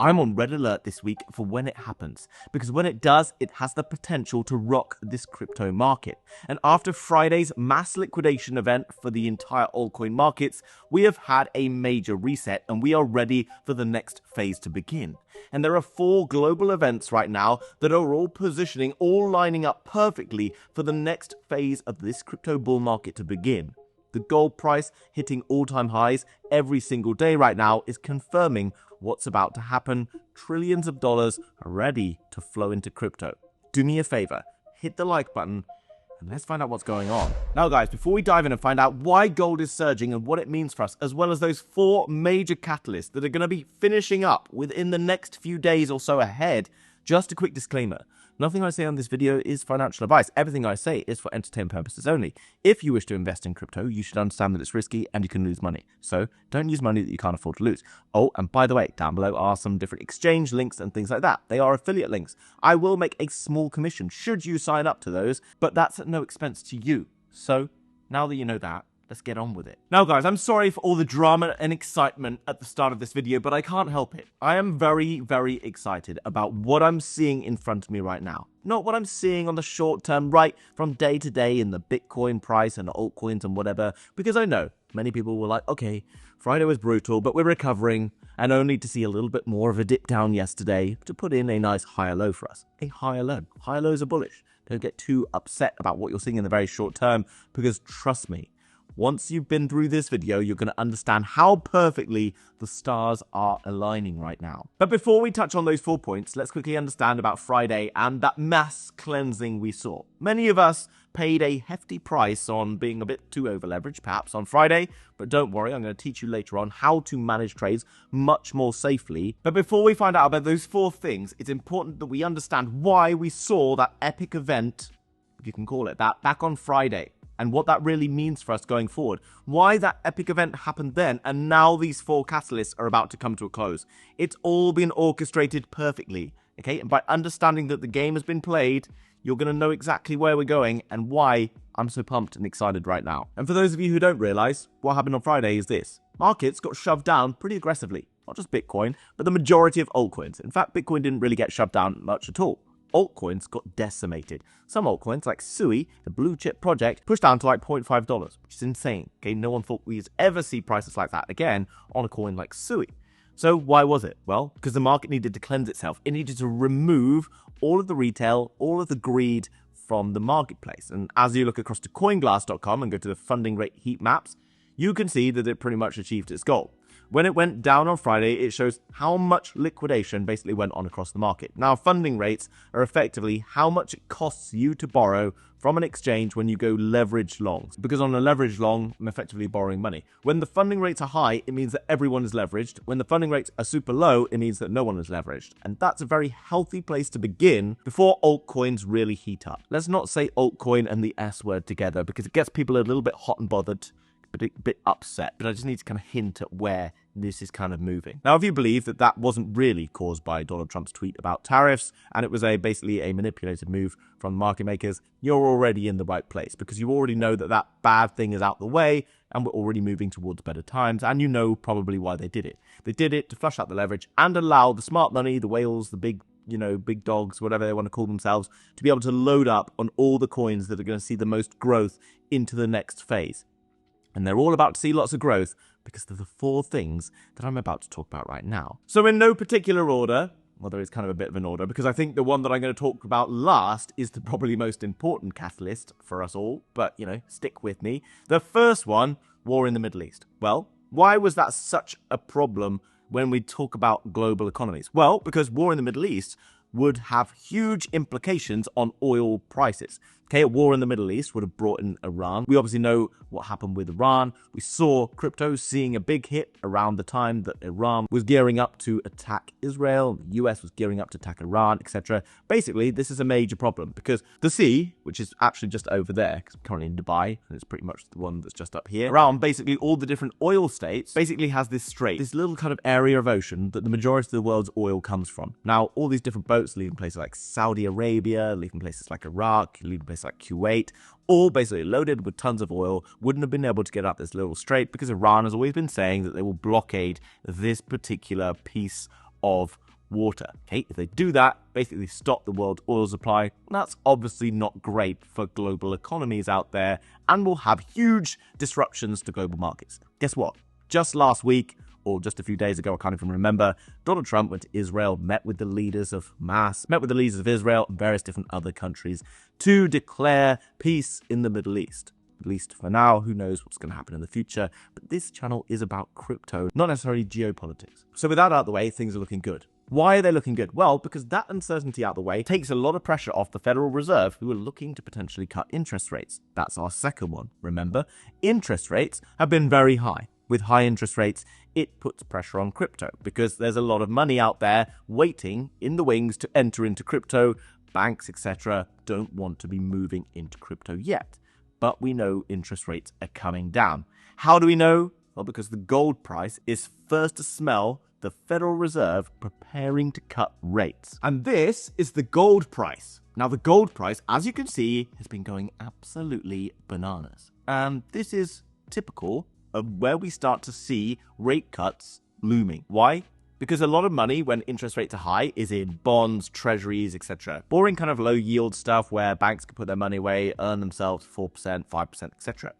I'm on red alert this week for when it happens, because when it does, it has the potential to rock this crypto market. And after Friday's mass liquidation event for the entire altcoin markets, we have had a major reset and we are ready for the next phase to begin. And there are 4 global events right now that are all positioning, all lining up perfectly for the next phase of this crypto bull market to begin. The gold price hitting all-time highs every single day right now is confirming what's about to happen. Trillions of dollars are ready to flow into crypto. Do me a favor, hit the like button, and let's find out what's going on. Now guys, before we dive in and find out why gold is surging and what it means for us, as well as those 4 major catalysts that are going to be finishing up within the next few days or so ahead, just a quick disclaimer. Nothing I say on this video is financial advice. Everything I say is for entertainment purposes only. If you wish to invest in crypto, you should understand that it's risky and you can lose money. So don't use money that you can't afford to lose. Oh, and by the way, down below are some different exchange links and things like that. They are affiliate links. I will make a small commission should you sign up to those, but that's at no expense to you. So now that you know that, let's get on with it. Now guys, I'm sorry for all the drama and excitement at the start of this video, but I can't help it. I am very, very excited about what I'm seeing in front of me right now. Not what I'm seeing on the short term, right from day to day in the Bitcoin price and altcoins and whatever, because I know many people were like, okay, Friday was brutal, but we're recovering, and only to see a little bit more of a dip down yesterday to put in a nice higher low for us. A higher low. Higher lows are bullish. Don't get too upset about what you're seeing in the very short term, because trust me, once you've been through this video, you're going to understand how perfectly the stars are aligning right now. But before we touch on those 4 points, let's quickly understand about Friday and that mass cleansing we saw. Many of us paid a hefty price on being a bit too over-leveraged, perhaps on Friday, but don't worry, I'm going to teach you later on how to manage trades much more safely. But before we find out about those 4 things, it's important that we understand why we saw that epic event, if you can call it that, back on Friday. And what that really means for us going forward. Why that epic event happened then, and now these 4 catalysts are about to come to a close. It's all been orchestrated perfectly, okay? And by understanding that the game has been played, you're going to know exactly where we're going and why I'm so pumped and excited right now. And for those of you who don't realize, what happened on Friday is this. Markets got shoved down pretty aggressively. Not just Bitcoin, but the majority of altcoins. In fact, Bitcoin didn't really get shoved down much at all. Altcoins got decimated. Some altcoins, like Sui, the blue chip project, pushed down to like $0.5, which is insane. Okay, no one thought we'd ever see prices like that again on a coin like Sui. So why was it? Well, because the market needed to cleanse itself. It needed to remove all of the retail, all of the greed from the marketplace. And as you look across to coinglass.com and go to the funding rate heat maps, you can see that it pretty much achieved its goal. When it went down on Friday, it shows how much liquidation basically went on across the market. Now, funding rates are effectively how much it costs you to borrow from an exchange when you go leveraged longs. Because on a leveraged long, I'm effectively borrowing money. When the funding rates are high, it means that everyone is leveraged. When the funding rates are super low, it means that no one is leveraged. And that's a very healthy place to begin before altcoins really heat up. Let's not say altcoin and the S word together because it gets people a little bit hot and bothered. A bit upset, but I just need to kind of hint at where this is kind of moving. Now, if you believe that that wasn't really caused by Donald Trump's tweet about tariffs, and it was basically a manipulated move from market makers, you're already in the right place because you already know that that bad thing is out the way and we're already moving towards better times, and you know probably why they did it. They did it to flush out the leverage and allow the smart money, the whales, the big dogs, whatever they want to call themselves, to be able to load up on all the coins that are going to see the most growth into the next phase. And they're all about to see lots of growth because of the 4 things that I'm about to talk about right now. So in no particular order, well, there is kind of a bit of an order, because I think the one that I'm going to talk about last is the probably most important catalyst for us all. But, stick with me. The first one, war in the Middle East. Well, why was that such a problem when we talk about global economies? Well, because war in the Middle East would have huge implications on oil prices. Okay, a war in the Middle East would have brought in Iran. We obviously know what happened with Iran. We saw crypto seeing a big hit around the time that Iran was gearing up to attack Israel. The US was gearing up to attack Iran, etc. Basically, this is a major problem because the sea, which is actually just over there, because I'm currently in Dubai, and it's pretty much the one that's just up here, around basically all the different oil states, basically has this strait, this little kind of area of ocean that the majority of the world's oil comes from. Now, all these different boats leaving places like Saudi Arabia, leaving places like Iraq, leaving places like Kuwait, all basically loaded with tons of oil, wouldn't have been able to get up this little strait because Iran has always been saying that they will blockade this particular piece of water. Okay, if they do that, basically stop the world oil supply, that's obviously not great for global economies out there and will have huge disruptions to global markets. Guess what? Just last week, or just a few days ago, I can't even remember, Donald Trump went to Israel, met with the leaders of Israel and various different other countries to declare peace in the Middle East. At least for now, who knows what's going to happen in the future. But this channel is about crypto, not necessarily geopolitics. So with that out of the way, things are looking good. Why are they looking good? Well, because that uncertainty out of the way takes a lot of pressure off the Federal Reserve, who are looking to potentially cut interest rates. That's our second one. Remember, interest rates have been very high. With high interest rates, it puts pressure on crypto because there's a lot of money out there waiting in the wings to enter into crypto. Banks, etc., don't want to be moving into crypto yet. But we know interest rates are coming down. How do we know? Well, because the gold price is first to smell the Federal Reserve preparing to cut rates. And this is the gold price. Now, the gold price, as you can see, has been going absolutely bananas. And this is typical of where we start to see rate cuts looming. Why? Because a lot of money when interest rates are high is in bonds, treasuries, etc. Boring kind of low yield stuff where banks can put their money away, earn themselves 4%, 5%, etc.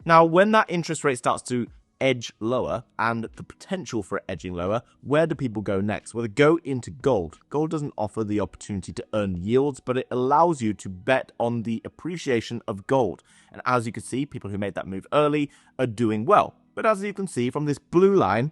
Now, when that interest rate starts to edge lower and the potential for it edging lower, where do people go next? Well, they go into gold. Gold doesn't offer the opportunity to earn yields, but it allows you to bet on the appreciation of gold. And as you can see, people who made that move early are doing well. But as you can see from this blue line,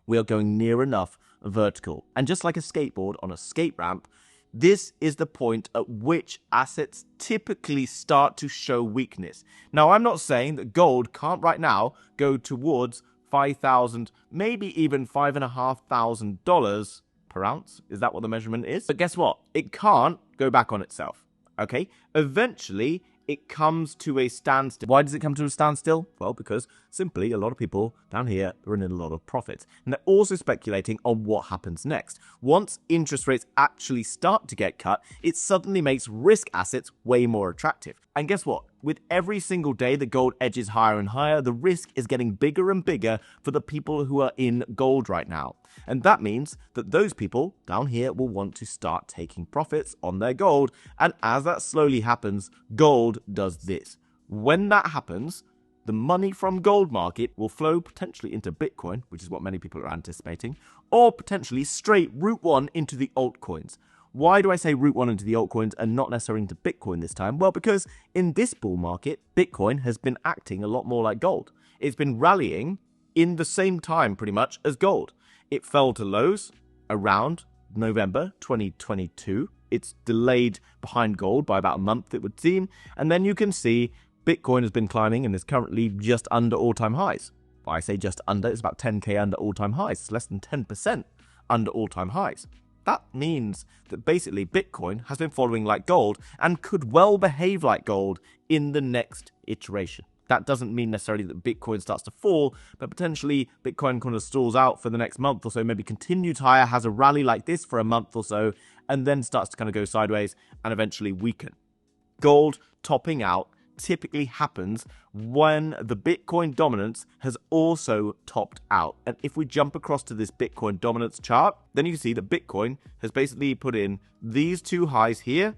we are going near enough vertical. And just like a skateboard on a skate ramp, this is the point at which assets typically start to show weakness. Now, I'm not saying that gold can't right now go towards $5,000, maybe even $5,500 per ounce. Is that what the measurement is? But guess what? It can't go back on itself. Okay? Eventually, it comes to a standstill. Why does it come to a standstill? Well, because simply a lot of people down here are in a lot of profits. And they're also speculating on what happens next. Once interest rates actually start to get cut, it suddenly makes risk assets way more attractive. And guess what? With every single day the gold edges higher and higher, the risk is getting bigger and bigger for the people who are in gold right now. And that means that those people down here will want to start taking profits on their gold. And as that slowly happens, gold does this. When that happens, the money from gold market will flow potentially into Bitcoin, which is what many people are anticipating, or potentially straight route one into the altcoins. Why do I say route one into the altcoins and not necessarily into Bitcoin this time? Well, because in this bull market, Bitcoin has been acting a lot more like gold. It's been rallying in the same time pretty much as gold. It fell to lows around November 2022. It's delayed behind gold by about a month, it would seem. And then you can see Bitcoin has been climbing and is currently just under all-time highs. Well, I say just under, it's about 10k under all-time highs. It's less than 10% under all-time highs. That means that basically Bitcoin has been following like gold and could well behave like gold in the next iteration. That doesn't mean necessarily that Bitcoin starts to fall, but potentially Bitcoin kind of stalls out for the next month or so, maybe continues higher, has a rally like this for a month or so, and then starts to kind of go sideways and eventually weaken. Gold topping out typically happens when the Bitcoin dominance has also topped out. And if we jump across to this Bitcoin dominance chart, then you can see that Bitcoin has basically put in these two highs here,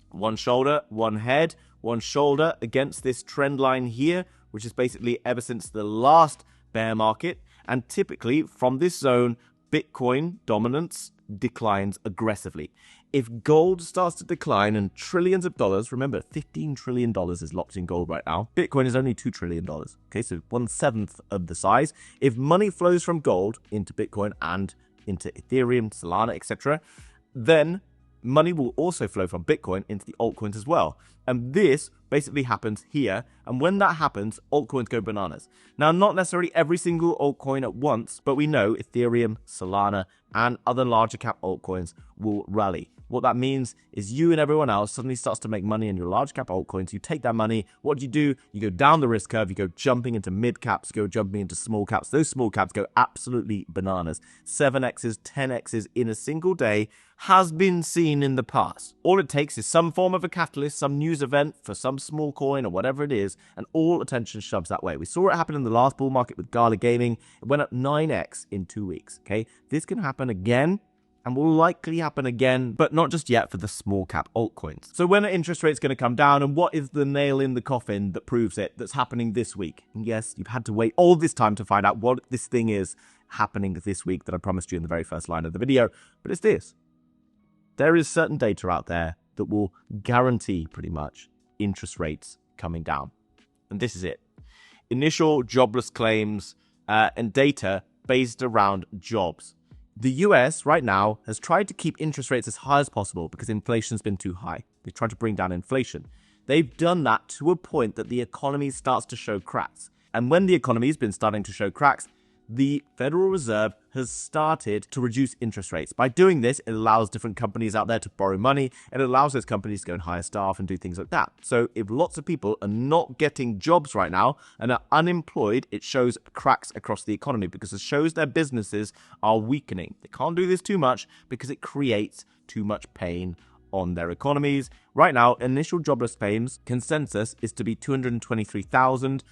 one shoulder, one head, one shoulder against this trend line here, which is basically ever since the last bear market. And typically from this zone, Bitcoin dominance declines aggressively. If gold starts to decline and trillions of dollars, remember $15 trillion is locked in gold right now. Bitcoin is only $2 trillion. Okay, so 1/7 of the size. If money flows from gold into Bitcoin and into Ethereum, Solana, etc., then money will also flow from Bitcoin into the altcoins as well. And this basically happens here. And when that happens, altcoins go bananas. Now, not necessarily every single altcoin at once, but we know Ethereum, Solana, and other larger cap altcoins will rally. What that means is you and everyone else suddenly starts to make money in your large cap altcoins. You take that money. What do? You go down the risk curve. You go jumping into mid caps, go jumping into small caps. Those small caps go absolutely bananas. 7x's, 10x's in a single day has been seen in the past. All it takes is some form of a catalyst, some news event for some small coin or whatever it is, and all attention shoves that way. We saw it happen in the last bull market with Gala Gaming. It went up 9x in 2 weeks. Okay, this can happen again and will likely happen again, but not just yet for the small cap altcoins. So when are interest rates going to come down, and what is the nail in the coffin that proves it that's happening this week? And yes, you've had to wait all this time to find out what this thing is happening this week that I promised you in the very first line of the video, but it's this. There is certain data out there that will guarantee pretty much interest rates coming down. And this is it. Initial jobless claims and data based around jobs. The US right now has tried to keep interest rates as high as possible because inflation's been too high. They've tried to bring down inflation. They've done that to a point that the economy starts to show cracks. And when the economy's been starting to show cracks, the Federal Reserve has started to reduce interest rates. By doing this, it allows different companies out there to borrow money, and it allows those companies to go and hire staff and do things like that. So if lots of people are not getting jobs right now and are unemployed, it shows cracks across the economy because it shows their businesses are weakening. They can't do this too much because it creates too much pain on their economies. Right now, initial jobless claims consensus is to be 223,000.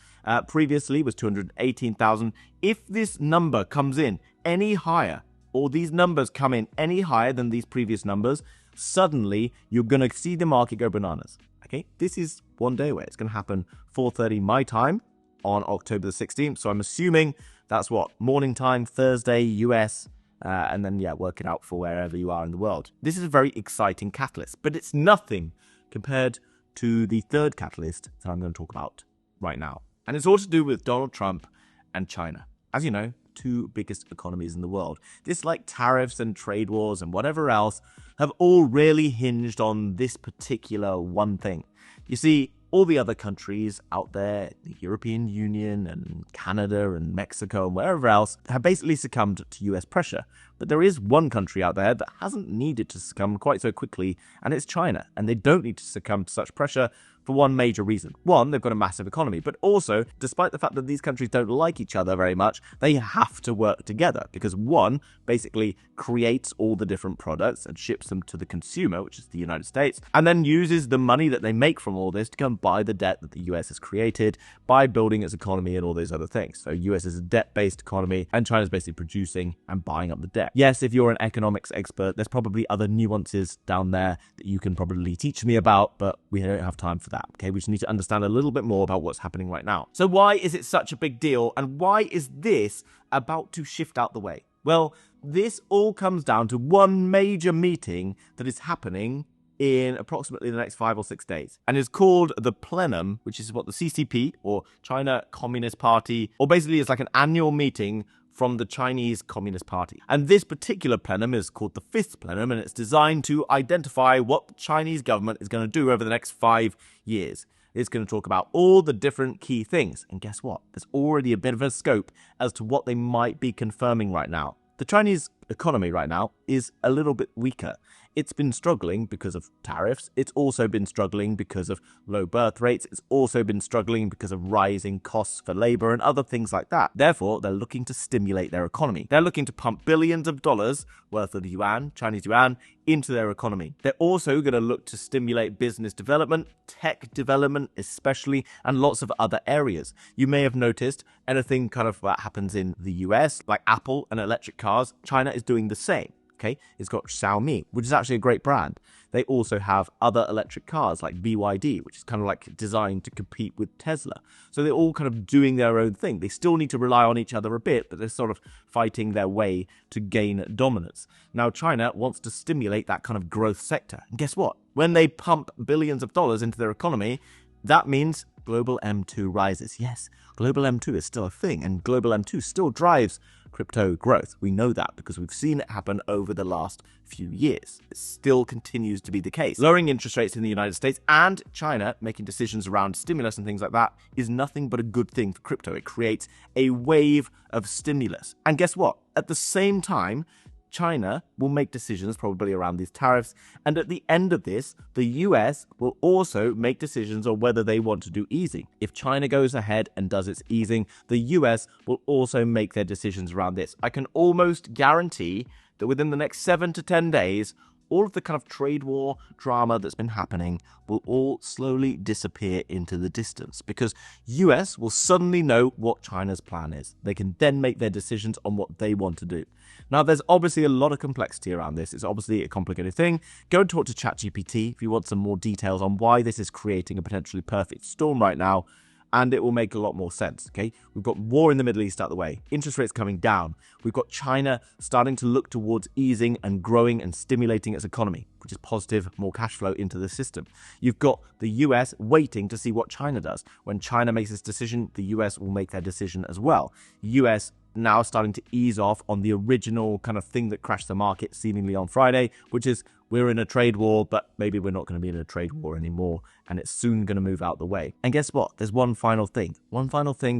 Previously was 218,000. If this number comes in any higher, or these numbers come in any higher than these previous numbers, suddenly you're going to see the market go bananas. Okay, this is one day away. It's going to happen 4:30 my time on October the 16th. So I'm assuming that's what, morning time, Thursday, US. And then, work it out for wherever you are in the world. This is a very exciting catalyst, but it's nothing compared to the third catalyst that I'm going to talk about right now. And it's all to do with Donald Trump and China. As you know, two biggest economies in the world. This, like tariffs and trade wars and whatever else, have all really hinged on this particular one thing. You see, all the other countries out there, the European Union and Canada and Mexico and wherever else, have basically succumbed to US pressure. But there is one country out there that hasn't needed to succumb quite so quickly, and it's China. And they don't need to succumb to such pressure for one major reason. One, they've got a massive economy, but also, despite the fact that these countries don't like each other very much, they have to work together because one basically creates all the different products and ships them to the consumer, which is the United States, and then uses the money that they make from all this to go and buy the debt that the US has created by building its economy and all those other things. So US is a debt-based economy, and China's basically producing and buying up the debt. Yes, if you're an economics expert, there's probably other nuances down there that you can probably teach me about, but we don't have time for that. Okay, we just need to understand a little bit more about what's happening right now. So why is it such a big deal, and why is this about to shift out the way? Well, this all comes down to one major meeting that is happening in approximately the next 5 or 6 days, and is called the Plenum, which is what the CCP, or China Communist Party, or basically it's like an annual meeting from the Chinese Communist Party. And this particular plenum is called the 5th Plenum, and it's designed to identify what the Chinese government is going to do over the next 5 years. It's going to talk about all the different key things. And guess what? There's already a bit of a scope as to what they might be confirming right now. The Chinese economy right now is a little bit weaker. It's been struggling because of tariffs. It's also been struggling because of low birth rates. It's also been struggling because of rising costs for labor and other things like that. Therefore, they're looking to stimulate their economy. They're looking to pump billions of dollars worth of yuan, Chinese yuan, into their economy. They're also going to look to stimulate business development, tech development especially, and lots of other areas. You may have noticed anything kind of that happens in the US, like Apple and electric cars, China is doing the same. Okay, it's got Xiaomi, which is actually a great brand. They also have other electric cars like BYD, which is kind of like designed to compete with Tesla. So they're all kind of doing their own thing. They still need to rely on each other a bit, but they're sort of fighting their way to gain dominance. Now, China wants to stimulate that kind of growth sector. And guess what? When they pump billions of dollars into their economy, that means global M2 rises. Yes, global M2 is still a thing, and global M2 still drives crypto growth. We know that because we've seen it happen over the last few years. It still continues to be the case. Lowering interest rates in the United States and China making decisions around stimulus and things like that is nothing but a good thing for crypto. It creates a wave of stimulus. And guess what? At the same time, China will make decisions probably around these tariffs, and at the end of this, the US will also make decisions on whether they want to do easing. If China goes ahead and does its easing, the US will also make their decisions around this. I can almost guarantee that within the next 7 to 10 days, all of the kind of trade war drama that's been happening will all slowly disappear into the distance, because US will suddenly know what China's plan is. They can then make their decisions on what they want to do. Now, there's obviously a lot of complexity around this. It's obviously a complicated thing. Go and talk to ChatGPT if you want some more details on why this is creating a potentially perfect storm right now, and it will make a lot more sense, okay? We've got war in the Middle East out of the way, interest rates coming down. We've got China starting to look towards easing and growing and stimulating its economy, which is positive, more cash flow into the system. You've got the US waiting to see what China does. When China makes its decision, the US will make their decision as well. US now starting to ease off on the original kind of thing that crashed the market seemingly on Friday, which is we're in a trade war, but maybe we're not going to be in a trade war anymore, and it's soon going to move out the way. And guess what? There's one final thing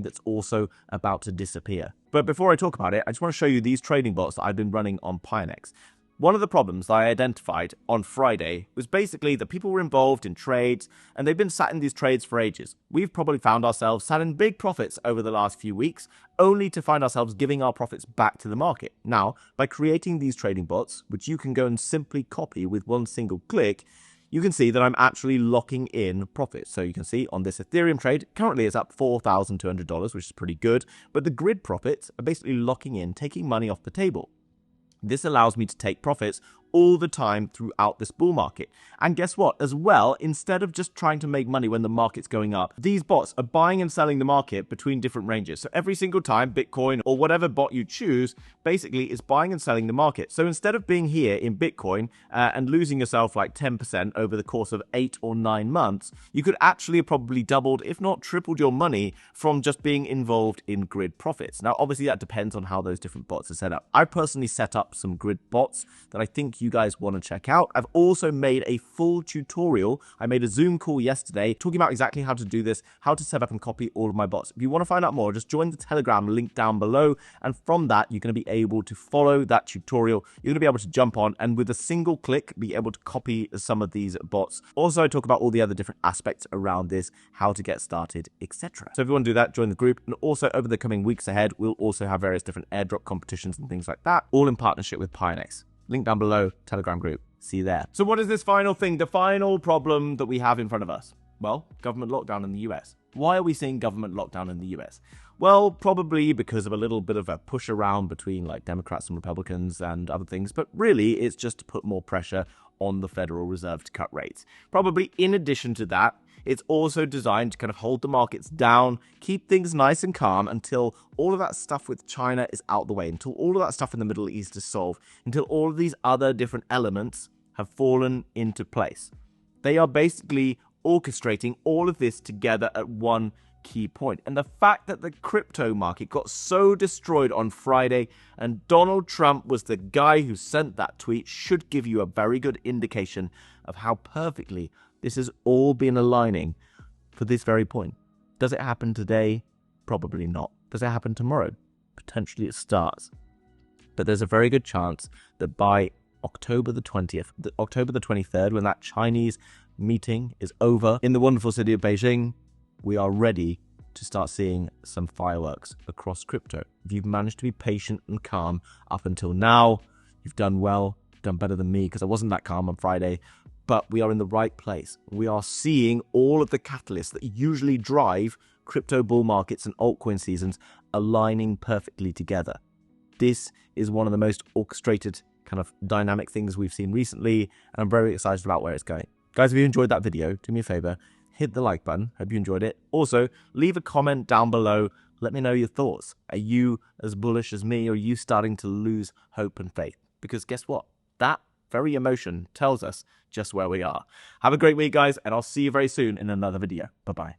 that's also about to disappear. But before I talk about it, I just want to show you these trading bots that I've been running on Bitunix. One of the problems that I identified on Friday was basically that people were involved in trades and they've been sat in these trades for ages. We've probably found ourselves sat in big profits over the last few weeks, only to find ourselves giving our profits back to the market. Now, by creating these trading bots, which you can go and simply copy with one single click, you can see that I'm actually locking in profits. So you can see on this Ethereum trade, currently it's up $4,200, which is pretty good, but the grid profits are basically locking in, taking money off the table. This allows me to take profits all the time throughout this bull market. And guess what? As well, instead of just trying to make money when the market's going up, these bots are buying and selling the market between different ranges. So every single time Bitcoin or whatever bot you choose basically is buying and selling the market. So instead of being here in Bitcoin and losing yourself like 10% over the course of 8 or 9 months, you could actually have probably doubled, if not tripled your money from just being involved in grid profits. Now, obviously that depends on how those different bots are set up. I personally set up some grid bots that I think you guys want to check out. I've also made a full tutorial. I made a Zoom call yesterday talking about exactly how to do this, how to set up and copy all of my bots. If you want to find out more, just join the Telegram link down below, and from that you're going to be able to follow that tutorial. You're going to be able to jump on and with a single click be able to copy some of these bots. Also, I talk about all the other different aspects around this, how to get started, etc. So if you want to do that, join the group. And also over the coming weeks ahead, we'll also have various different airdrop competitions and things like that, all in partnership with Bitunix. Link down below, Telegram group. See you there. So what is this final thing, the final problem that we have in front of us? Well, government lockdown in the US. Why are we seeing government lockdown in the US? Well, probably because of a little bit of a push around between like Democrats and Republicans and other things, but really it's just to put more pressure on the Federal Reserve to cut rates. Probably in addition to that, it's also designed to kind of hold the markets down, keep things nice and calm until all of that stuff with China is out the way, until all of that stuff in the Middle East is solved, until all of these other different elements have fallen into place. They are basically orchestrating all of this together at one key point. And the fact that the crypto market got so destroyed on Friday and Donald Trump was the guy who sent that tweet should give you a very good indication of how perfectly this has all been aligning for this very point. Does it happen today? Probably not. Does it happen tomorrow? Potentially it starts. But there's a very good chance that by October the 20th, October the 23rd, when that Chinese meeting is over in the wonderful city of Beijing, we are ready to start seeing some fireworks across crypto. If you've managed to be patient and calm up until now, you've done well, done better than me, because I wasn't that calm on Friday. But we are in the right place. We are seeing all of the catalysts that usually drive crypto bull markets and altcoin seasons aligning perfectly together. This is one of the most orchestrated kind of dynamic things we've seen recently, and I'm very excited about where it's going. Guys, if you enjoyed that video, do me a favor, hit the like button. Hope you enjoyed it. Also, leave a comment down below. Let me know your thoughts. Are you as bullish as me, or are you starting to lose hope and faith? Because guess what? That very emotion tells us just where we are. Have a great week, guys, and I'll see you very soon in another video. Bye-bye.